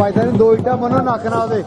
ਫਾਇਦਾ ਨਹੀਂ, 2 ਇੱਟਾਂ ਬੰਨੋ ਨੱਕ ਨਾਲ ਉਹਦੇ।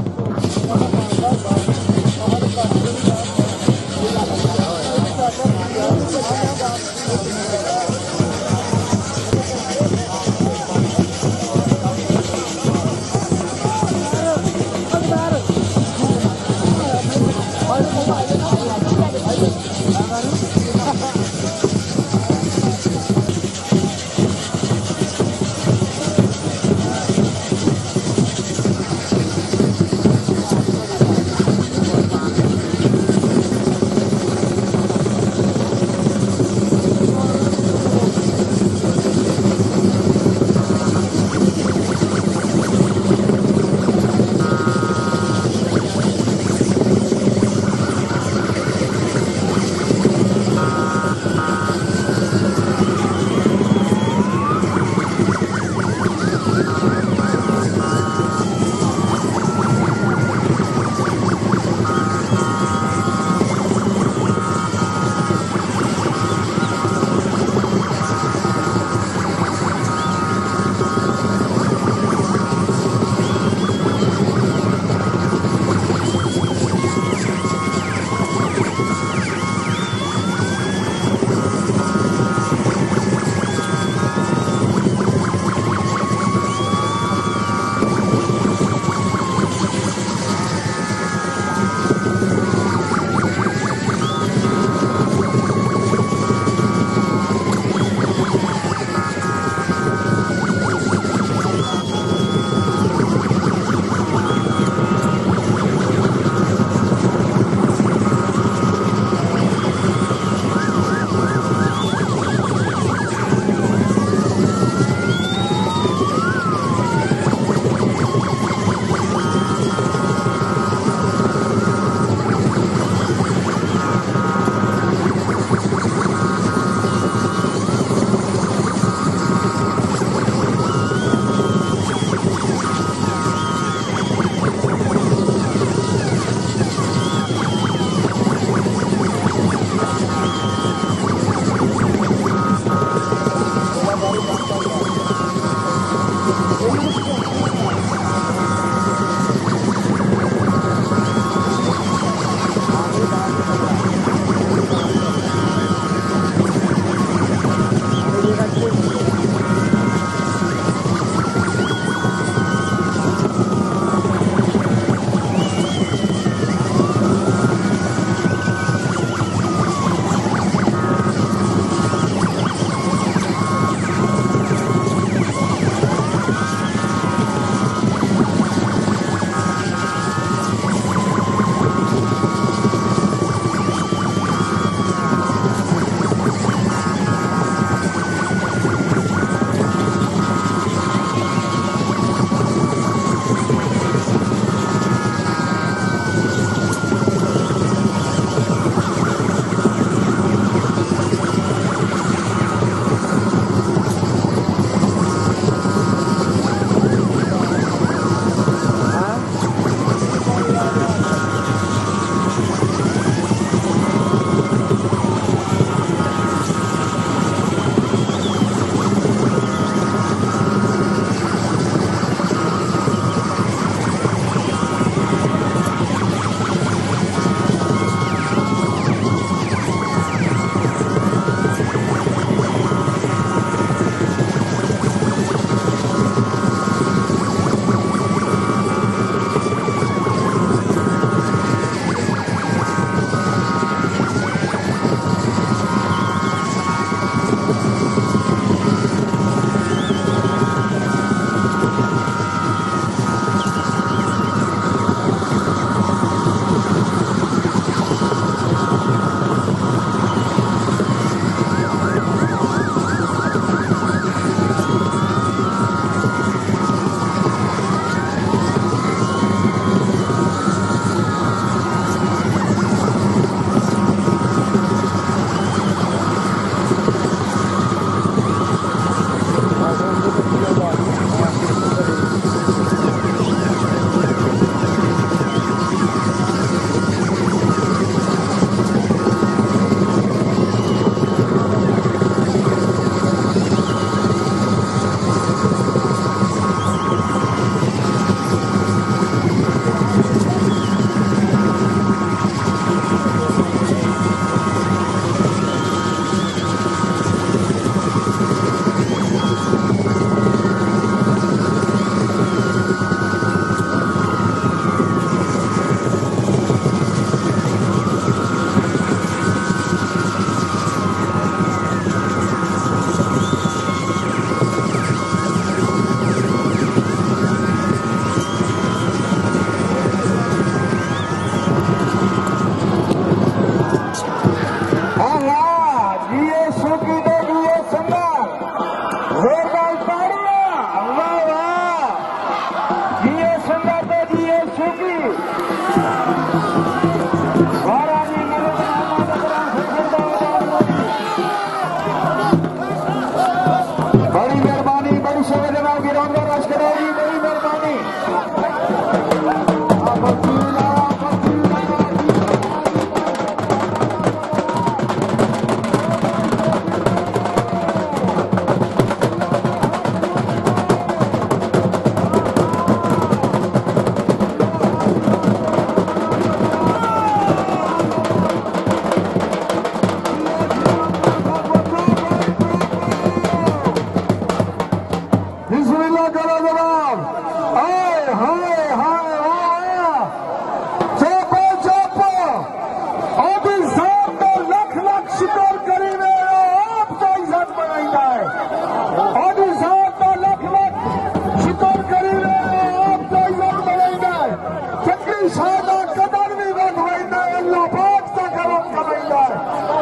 कोई शायदा कदर भी बढ़वाइंदा है अल्लाह पाक सा करम कमाइंदा है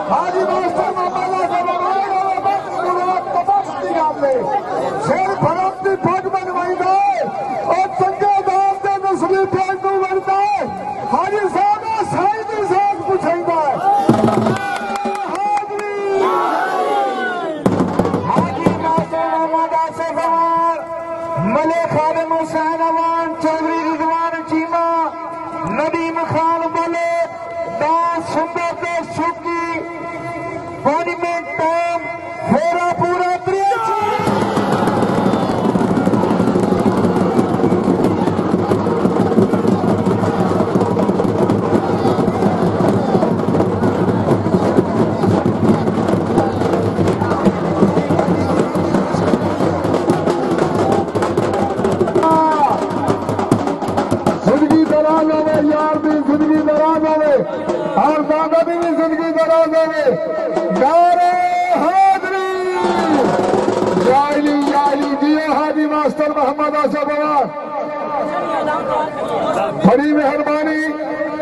हाजी मास्टर मामला से बनाए और बस मुराद तबस्ती गाले शेर भरत दी पग बनवाइंदा है और चंगे दाम दे नस्ली प्यार को बनता है हाजी साहब साईं दी साथ पुछाइंदा है हाजी मास्टर मामला से बनाए मले खादिम हुसैन अवान चौधरी रिजवान चीमा नदीम खान बोले दास सुंदर ते सुकी मॉन्यूमेंट टॉम फेरा पूरा जिंदगी दराज होवे यार भी जिंदगी दराज होवे और दादा भी जिंदगी दराज होवे नारे हाजरी जाइली दियो हाजी मास्टर मोहम्मद आसफ बड़ी मेहरबानी